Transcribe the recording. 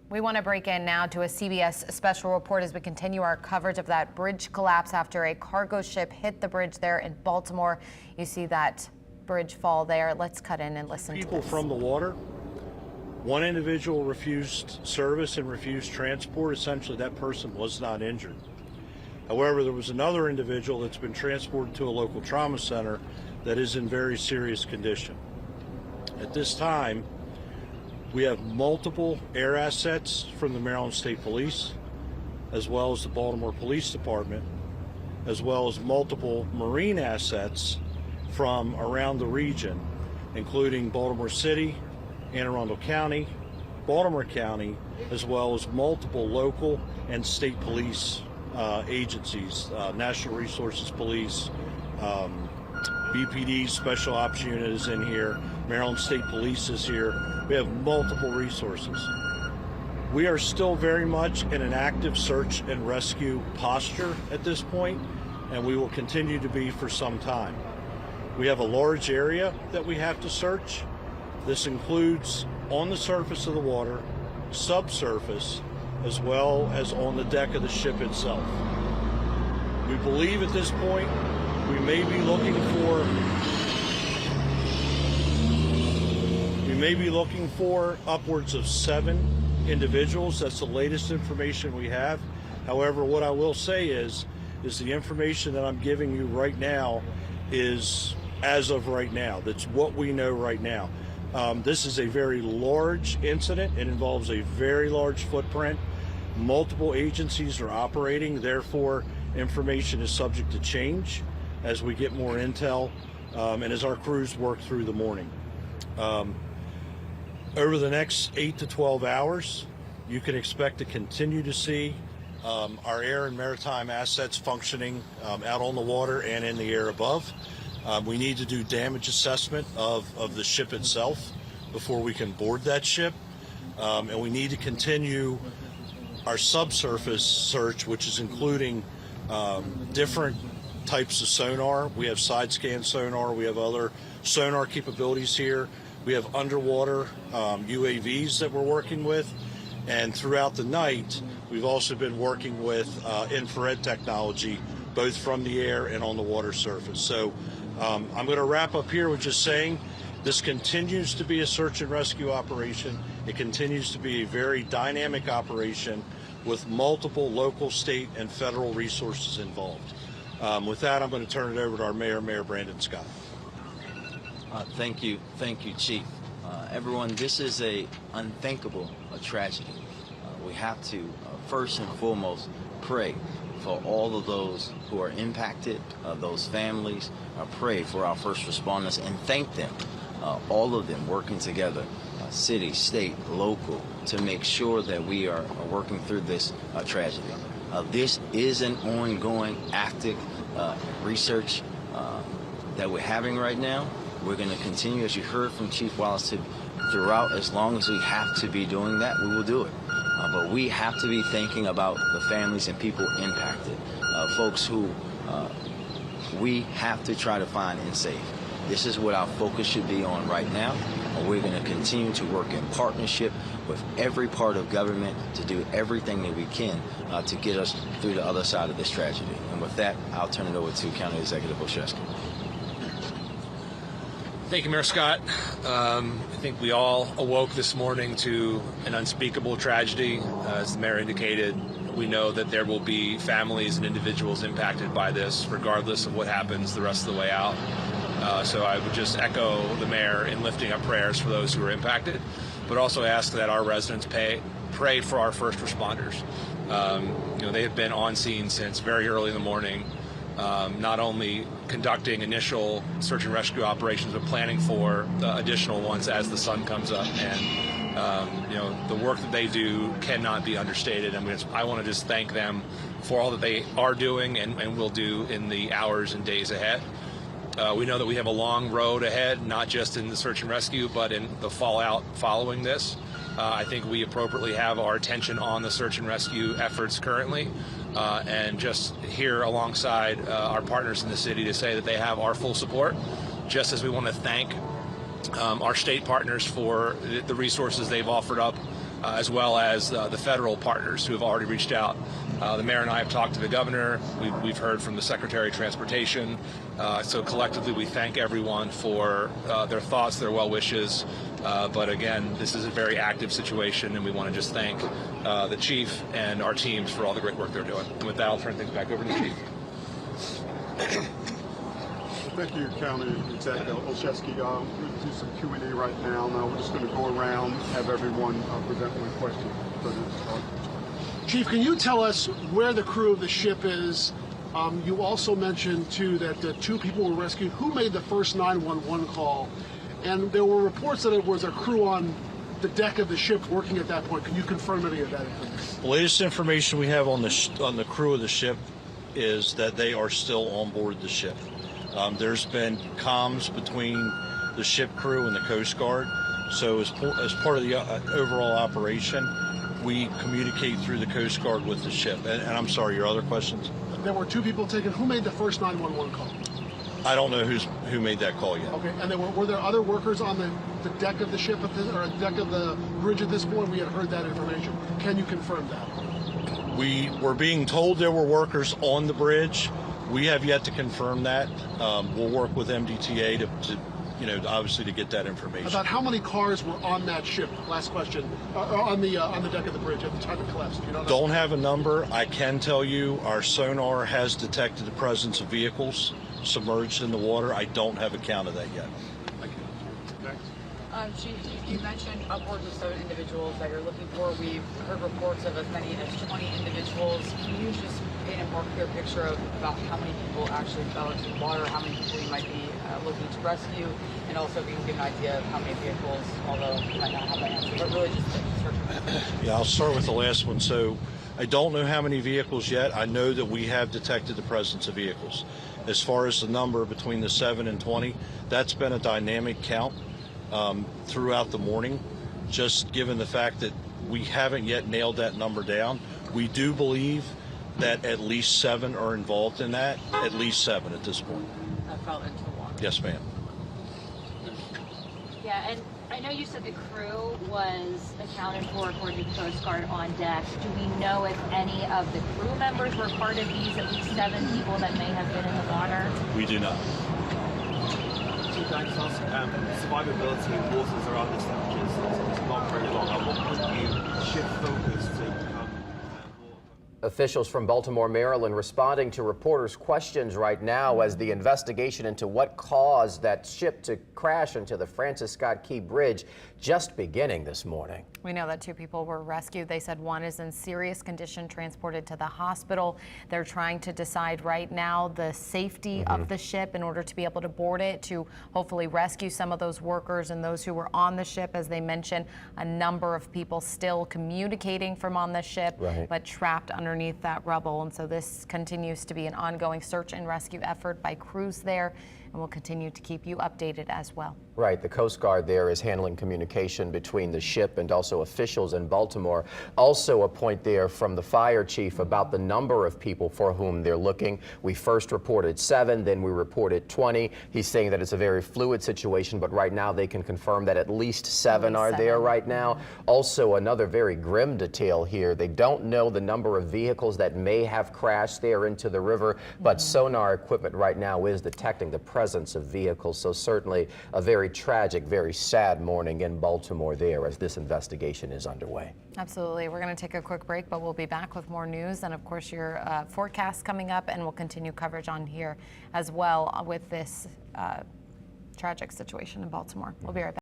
We want to break in now to a CBS special report as we continue our coverage of that bridge collapse after a cargo ship hit the bridge there in Baltimore. You see that bridge fall there. Let's cut in and listen to People this. from the water. One individual refused service and refused transport. Essentially, that person was not injured. However, there was another individual that's been transported to a local trauma center that is in very serious condition. At this time, we have multiple air assets from the Maryland State Police, as well as the Baltimore Police Department, as well as multiple marine assets from around the region, including Baltimore City, Anne Arundel County, Baltimore County, as well as multiple local and state police agencies, National Resources Police, BPD Special Ops Unit is in here, Maryland State Police is here. We have multiple resources. We are still very much in an active search and rescue posture at this point, and we will continue to be for some time. We have a large area that we have to search. This includes on the surface of the water, subsurface, as well as on the deck of the ship itself. We believe at this point we may be looking for upwards of 7 individuals. That's the latest information we have. However, what I will say is the information that I'm giving you right now is as of right now. That's what we know right now. This is a very large incident. It involves a very large footprint. Multiple agencies are operating, therefore information is subject to change as we get more intel and as our crews work through the morning. Over the next 8 to 12 hours, you can expect to continue to see our air and maritime assets functioning out on the water and in the air above. We need to do damage assessment of the ship itself before we can board that ship. And we need to continue our subsurface search, which is including different types of sonar. We have side scan sonar. We have other sonar capabilities here. We have underwater UAVs that we're working with. And throughout the night, we've also been working with infrared technology, both from the air and on the water surface. So I'm going to wrap up here with just saying this continues to be a search and rescue operation. It continues to be a very dynamic operation with multiple local, state, and federal resources involved. With that, I'm going to turn it over to our Mayor, Mayor Brandon Scott. Thank you, Chief. Everyone, this is a unthinkable tragedy. We have to first and foremost pray for all of those who are impacted, those families. Pray for our first responders and thank them, all of them working together, city, state, local, to make sure that we are working through this tragedy. This is an ongoing active research that we're having right now. We're going to continue, as you heard from Chief Wallace, throughout. As long as we have to be doing that, we will do it. But we have to be thinking about the families and people impacted, folks who we have to try to find and save. This is what our focus should be on right now. We're going to continue to work in partnership with every part of government to do everything that we can to get us through the other side of this tragedy. And with that, I'll turn it over to County Executive Olszewski. Thank you, Mayor Scott. I think we all awoke this morning to an unspeakable tragedy. As the mayor indicated, we know that there will be families and individuals impacted by this, regardless of what happens the rest of the way out. So I would just echo the mayor in lifting up prayers for those who are impacted, but also ask that our residents pray for our first responders. They have been on scene since very early in the morning, not only conducting initial search and rescue operations, but planning for additional ones as the sun comes up. And the work that they do cannot be understated. I want to just thank them for all that they are doing and will do in the hours and days ahead. We know that we have a long road ahead, not just in the search and rescue, but in the fallout following this. I think we appropriately have our attention on the search and rescue efforts currently, and just here alongside our partners in the city to say that they have our full support, just as we want to thank our state partners for the resources they've offered up as well as the federal partners who have already reached out. The mayor and I have talked to the governor. We've heard from the Secretary of Transportation. So collectively, we thank everyone for their thoughts, their well wishes. But again, this is a very active situation, and we want to just thank the chief and our teams for all the great work they're doing. And with that, I'll turn things back over to the chief. Thank you, County Executive Olszewski. We're going to do some Q&A right now. Now we're just going to go around, have everyone present one question. Chief, can you tell us where the crew of the ship is? You also mentioned, too, that 2 people were rescued. Who made the first 911 call? And there were reports that it was a crew on the deck of the ship working at that point. Can you confirm any of that information? The latest information we have on the crew of the ship is that they are still on board the ship. There's been comms between the ship crew and the Coast Guard. So as part of the overall operation, we communicate through the Coast Guard with the ship. And I'm sorry, your other questions? There were 2 people taken. Who made the first 911 call? I don't know who made that call yet. Okay, and were there other workers on the deck of the ship or the deck of the bridge at this point? We had heard that information. Can you confirm that? We were being told there were workers on the bridge. We have yet to confirm that. We'll work with MDTA to obviously to get that information. About how many cars were on that ship? Last question. On the deck of the bridge at the time it collapsed. You don't have a number. I can tell you our sonar has detected the presence of vehicles submerged in the water. I don't have a count of that yet. Thank you. Next. Chief, you mentioned upwards of 7 individuals that you're looking for. We've heard reports of as many as 20 individuals. Can you just paint a more clear picture of about how many people actually fell into the water, how many people you might be looking to rescue, and also if you can give an idea of how many vehicles, although you might not have that answer, but really just Yeah, I'll start with the last one. So I don't know how many vehicles yet. I know that we have detected the presence of vehicles. As far as the number between the 7 and 20, that's been a dynamic count throughout the morning, just given the fact that we haven't yet nailed that number down. We do believe that at least 7 are involved in that, at least 7 at this point. that fell into the water. Yes, ma'am. Yeah, and I know you said the crew was accounted for according to the Coast Guard on deck. Do we know if any of the crew members were part of these at least 7 people that may have been in the water? We do not. Chief, thanks. Survivability in waters around this temperature is not very long. At what point do you shift focus to become more? Officials from Baltimore, Maryland responding to reporters' questions right now as the investigation into what caused that ship to crash into the Francis Scott Key Bridge just beginning this morning. We know that 2 people were rescued. They said 1 is in serious condition, transported to the hospital. They're trying to decide right now the safety of the ship in order to be able to board it, to hopefully rescue some of those workers and those who were on the ship. As they mentioned, a number of people still communicating from on the ship, but trapped underneath that rubble. And so this continues to be an ongoing search and rescue effort by crews there, and we'll continue to keep you updated as well. Right, the Coast Guard there is handling communication between the ship and also officials in Baltimore. Also a point there from the fire chief about the number of people for whom they're looking. We first reported 7, then we reported 20. He's saying that it's a very fluid situation, but right now they can confirm that at least 7 are there right now. Also another very grim detail here. They don't know the number of vehicles that may have crashed there into the river, but sonar equipment right now is detecting the presence of vehicles. So certainly a very tragic, very sad morning in Baltimore there as this investigation is underway. Absolutely. We're going to take a quick break, but we'll be back with more news and, of course, your forecast coming up, and we'll continue coverage on here as well with this tragic situation in Baltimore. We'll be right back.